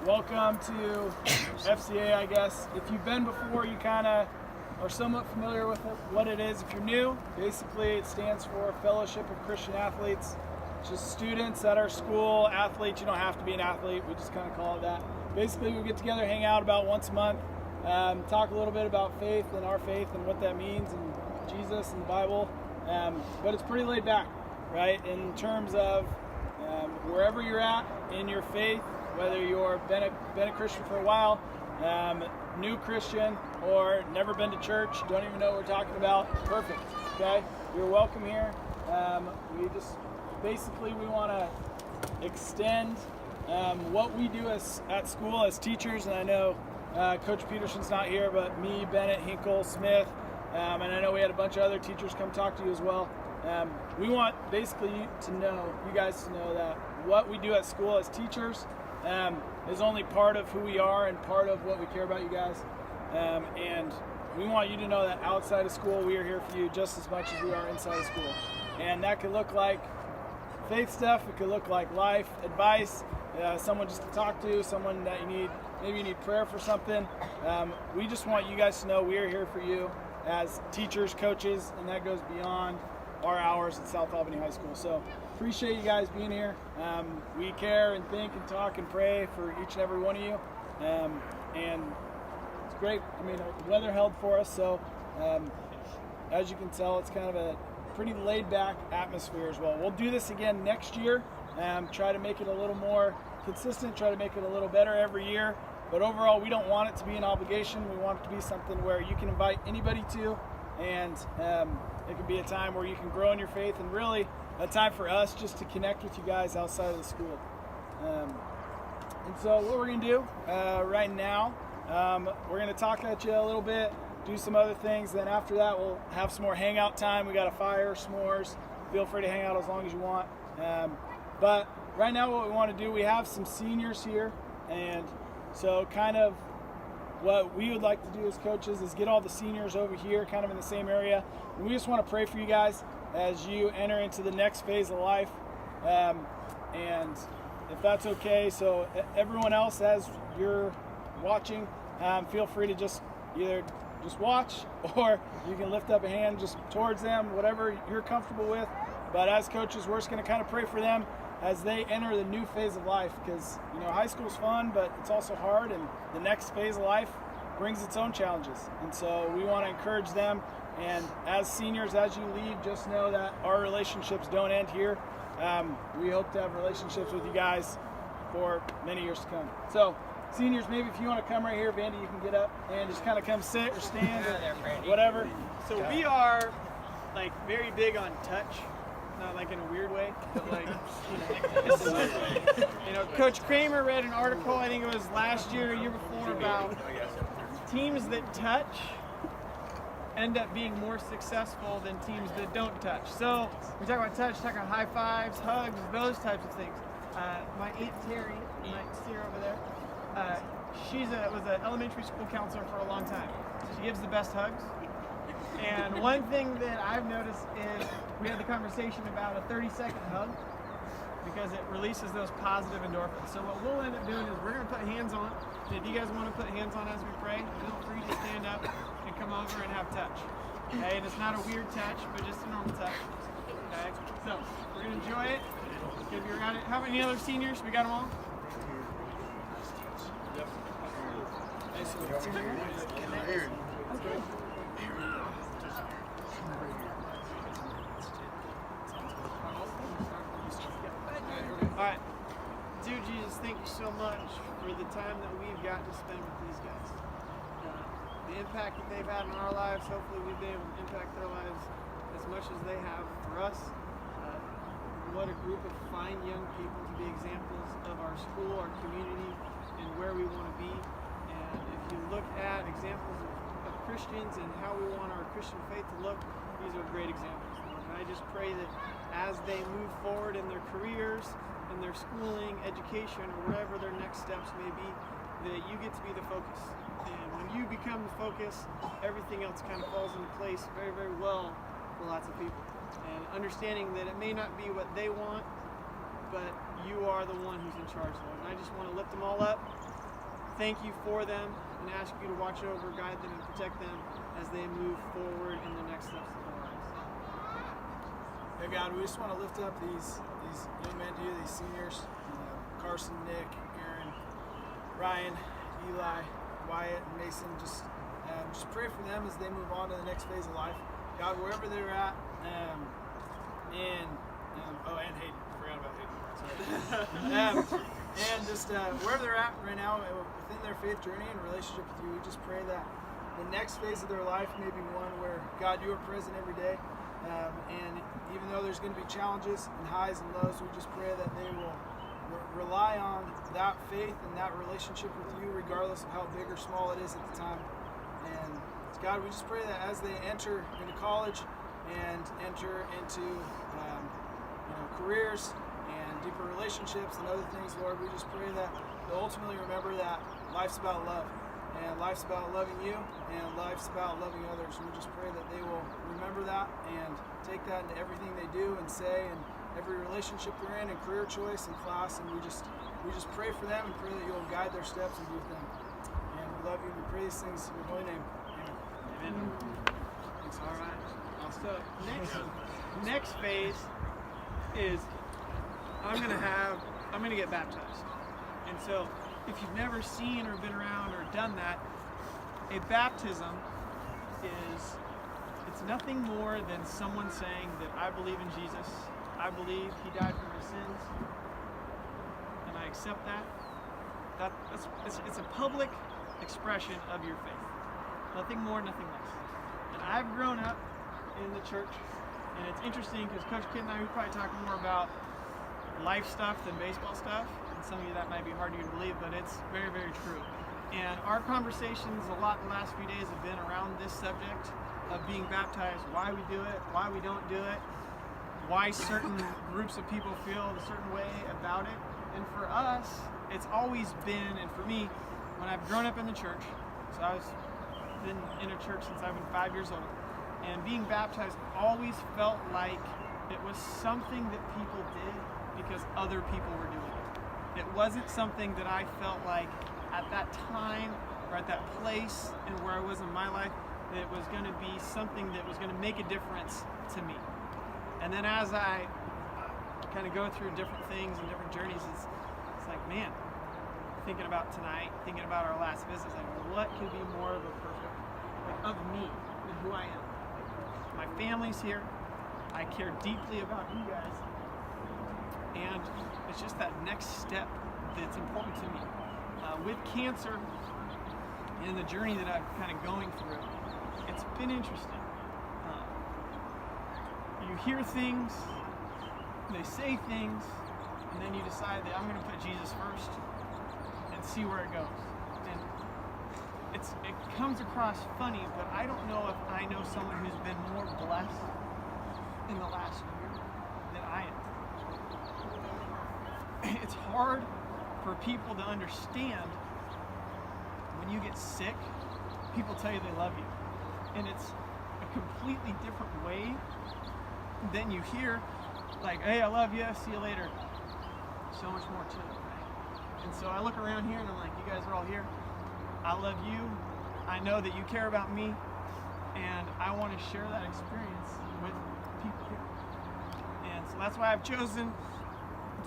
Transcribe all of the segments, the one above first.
welcome to FCA, I guess. If you've been before, you kind of are somewhat familiar with what it is. If you're new, basically it stands for Fellowship of Christian Athletes. It's just students at our school, athletes. You don't have to be an athlete, we just kind of call it that. Basically, we get together, hang out about once a month, talk a little bit about faith and our faith and what that means and Jesus and the Bible. But it's pretty laid back, right? In terms of wherever you're at in your faith, whether you're been a Christian for a while, new Christian, or never been to church, don't even know what we're talking about, perfect, okay? You're welcome here. We want to extend what we do at school as teachers, and I know Coach Peterson's not here, but me, Bennett, Hinkle, Smith, and I know we had a bunch of other teachers come talk to you as well. We want basically you guys to know that what we do at school as teachers is only part of who we are and part of what we care about you guys. And we want you to know that outside of school, we are here for you just as much as we are inside of school. And that could look like faith stuff, it could look like life advice, someone just to talk to, someone that maybe you need prayer for something. We just want you guys to know we are here for you as teachers, coaches, and that goes beyond our hours at South Albany High School. So appreciate you guys being here. We care and think and talk and pray for each and every one of you. And it's great. I mean, the weather held for us, so as you can tell, it's kind of a pretty laid back atmosphere as well. We'll do this again next year. Try to make it a little more consistent, try to make it a little better every year. But overall, we don't want it to be an obligation. We want it to be something where you can invite anybody to, and it can be a time where you can grow in your faith, and really a time for us just to connect with you guys outside of the school. And so what we're going to do right now, we're going to talk at you a little bit, do some other things. Then after that, we'll have some more hangout time. We got a fire, s'mores. Feel free to hang out as long as you want. But right now what we want to do, we have some seniors here, and so kind of what we would like to do as coaches is get all the seniors over here kind of in the same area. And we just want to pray for you guys as you enter into the next phase of life. And if that's okay, so everyone else, as you're watching, feel free to just either just watch, or you can lift up a hand just towards them, whatever you're comfortable with. But as coaches, we're just going to kind of pray for them as they enter the new phase of life, because high school's fun, but it's also hard, and the next phase of life brings its own challenges. And so we want to encourage them, and as seniors, as you leave, just know that our relationships don't end here. We hope to have relationships with you guys for many years to come. So seniors, maybe if you want to come right here, Vandy, you can get up and just kind of come sit or stand or whatever. So we are very big on touch. Not in a weird way, but Coach Kramer read an article, I think it was last year, year before, about teams that touch end up being more successful than teams that don't touch. So we talk about touch, talk about high fives, hugs, those types of things. My Aunt Terry, you might see her over there, she was an elementary school counselor for a long time. She gives the best hugs. And one thing that I've noticed is we had the conversation about a 30-second hug, because it releases those positive endorphins. So what we'll end up doing is we're going to put hands on. And if you guys want to put hands on as we pray, feel free to stand up and come over and have touch. Okay, and it's not a weird touch, but just a normal touch. Okay, so we're going to enjoy it. If you're at it, how many other seniors? We got them all? Yep. All right. Dear Jesus, thank you so much for the time that we've gotten to spend with these guys. The impact that they've had on our lives, hopefully we've been able to impact their lives as much as they have for us. What a group of fine young people to be examples of our school, our community, and where we want to be. And if you look at examples of Christians and how we want our Christian faith to look, these are great examples. And I just pray that as they move forward in their careers, in their schooling, education, or whatever their next steps may be, that you get to be the focus. And when you become the focus, everything else kind of falls into place very, very well for lots of people. And understanding that it may not be what they want, but you are the one who's in charge, Lord. And I just want to lift them all up thank you for them and ask you to watch over, guide them, and protect them as they move forward in the next steps of their lives. Yeah, God, we just want to lift up these young men to you, these seniors, Carson, Nick, Aaron, Ryan, Eli, Wyatt, and Mason. Just pray for them as they move on to the next phase of life. God, wherever they're at, and Hayden, forgot about Hayden. Sorry. And just wherever they're at right now within their faith journey and relationship with you, we just pray that the next phase of their life may be one where, God, you are present every day. And even though there's going to be challenges and highs and lows, we just pray that they will rely on that faith and that relationship with you, regardless of how big or small it is at the time. And God, we just pray that as they enter into college and enter into careers and deeper relationships and other things, Lord, we just pray that they'll ultimately remember that life's about love, and life's about loving you, and life's about loving others. And we just pray that they will remember that and take that into everything they do and say, and every relationship they're in, and career choice and class. And we just pray for them and pray that you'll guide their steps and be with them. And we love you. We pray these things in your holy name. Amen. Thanks. All right. So next phase is I'm gonna get baptized. And so if you've never seen or been around or done that, a baptism it's nothing more than someone saying that I believe in Jesus, I believe he died for my sins, and I accept that. It's a public expression of your faith. Nothing more, nothing less. And I've grown up in the church, and it's interesting because Coach Kid and I, we probably talk more about life stuff than baseball stuff. And some of you that might be hard to believe, but it's very, very true. And our conversations a lot in the last few days have been around this subject of being baptized, why we do it, why we don't do it, why certain groups of people feel a certain way about it. And for us, it's always been, and for me, when I've grown up in the church, so I've been in a church since I've been 5 years old, and being baptized always felt like it was something that people did because other people were doing it. It wasn't something that I felt like at that time or at that place and where I was in my life that it was going to be something that was going to make a difference to me. And then as I kind of go through different things and different journeys, it's like, man, thinking about tonight, thinking about our last visit, like what could be more of a perfect, like of me and who I am. My family's here. I care deeply about you guys. And it's just that next step that's important to me. With cancer and the journey that I'm kind of going through, it's been interesting. You hear things, they say things, and then you decide that I'm going to put Jesus first and see where it goes. And it comes across funny, but I don't know if I know someone who's been more blessed in the last year than I am. It's hard for people to understand when you get sick, people tell you they love you. And it's a completely different way than you hear, like, hey, I love you, see you later. So much more to it, right? And so I look around here and I'm like, you guys are all here. I love you. I know that you care about me. And I want to share that experience with people here. And so that's why I've chosen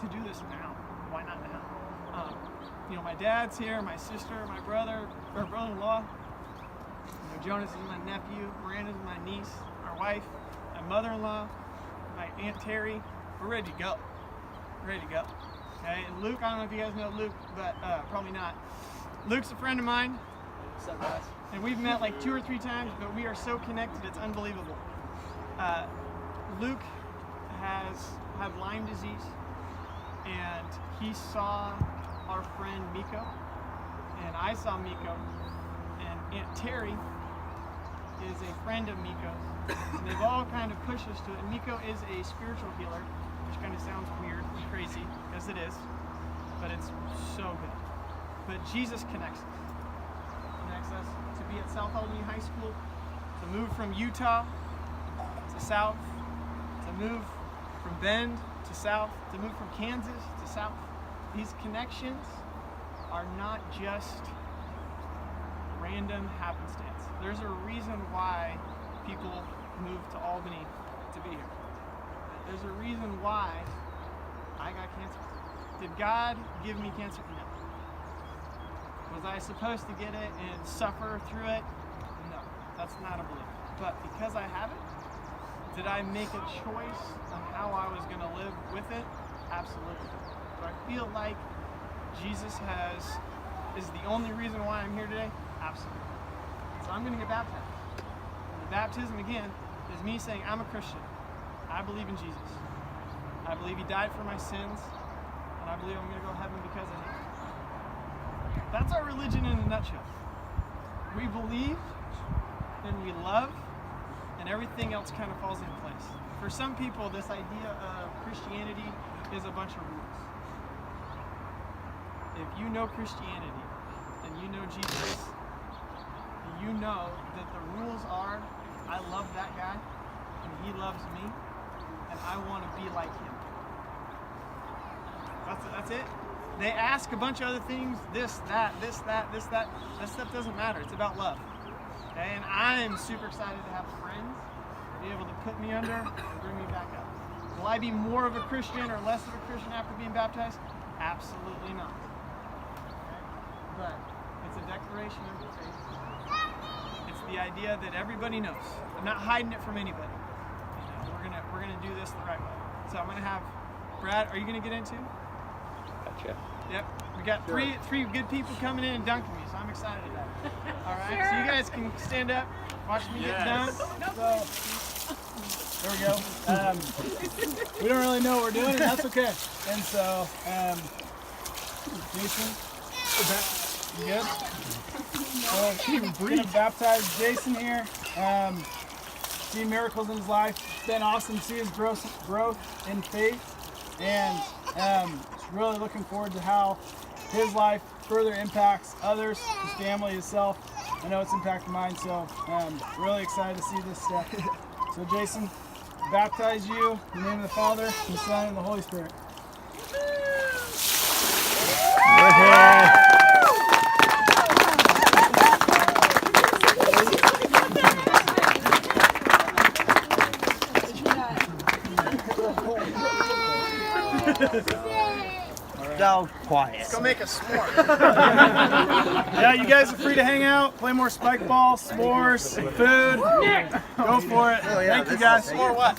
to do this now. Why not now? My dad's here, my sister, my brother, or brother-in-law. Jonas is my nephew, Miranda's my niece, our wife, my mother-in-law, my Aunt Terry. We're ready to go. Ready to go. Okay, and Luke, I don't know if you guys know Luke, but probably not. Luke's a friend of mine. What's up, guys? And we've met like 2 or 3 times, but we are so connected, it's unbelievable. Luke has had Lyme disease, and he saw our friend Miko, and I saw Miko, and Aunt Terry is a friend of Miko's, and they've all kind of pushed us to it. And Miko is a spiritual healer, which kind of sounds weird and crazy, because it is, but it's so good. But Jesus connects us to be at South Albany High School, to move from Utah to South, to move from Bend to South, to move from Kansas to South. These connections are not just random happenstance. There's a reason why people move to Albany to be here. There's a reason why I got cancer. Did God give me cancer? No. Was I supposed to get it and suffer through it? No. That's not a belief. But because I have it, did I make a choice on how I was going to live with it? Absolutely. Do I feel like Jesus is the only reason why I'm here today? Absolutely. So I'm going to get baptized. And the baptism, again, is me saying I'm a Christian. I believe in Jesus. I believe he died for my sins, and I believe I'm going to go to heaven because of him. That's our religion in a nutshell. We believe, and we love, and everything else kind of falls into place. For some people, this idea of Christianity is a bunch of rules. If you know Christianity, and you know Jesus, you know that the rules are, I love that guy, and he loves me, and I want to be like him. That's it. They ask a bunch of other things, this, that. That stuff doesn't matter. It's about love. Okay? And I'm super excited to have friends be able to put me under and bring me back up. Will I be more of a Christian or less of a Christian after being baptized? Absolutely not. Okay? But it's a declaration of faith. It's the idea that everybody knows. I'm not hiding it from anybody. You know, we're gonna do this the right way. So I'm gonna have Brad. Are you gonna get into? Gotcha. Yep. We got three good people coming in and dunking me, so I'm excited about it. All right. So you guys can stand up, watch me get dunked. So there we go. We don't really know what we're doing, and that's okay. And so, Jason, you good? So we're gonna baptize Jason here. See miracles in his life. It's been awesome to see his growth in faith, and just really looking forward to how his life further impacts others, his family, himself. I know it's impacted mine, so really excited to see this step. So Jason, baptize you in the name of the Father, the Son, and the Holy Spirit. So quiet. Let's go make a s'more. Yeah, you guys are free to hang out, play more spike ball, s'mores, food. Go for it. Thank you guys. Or what?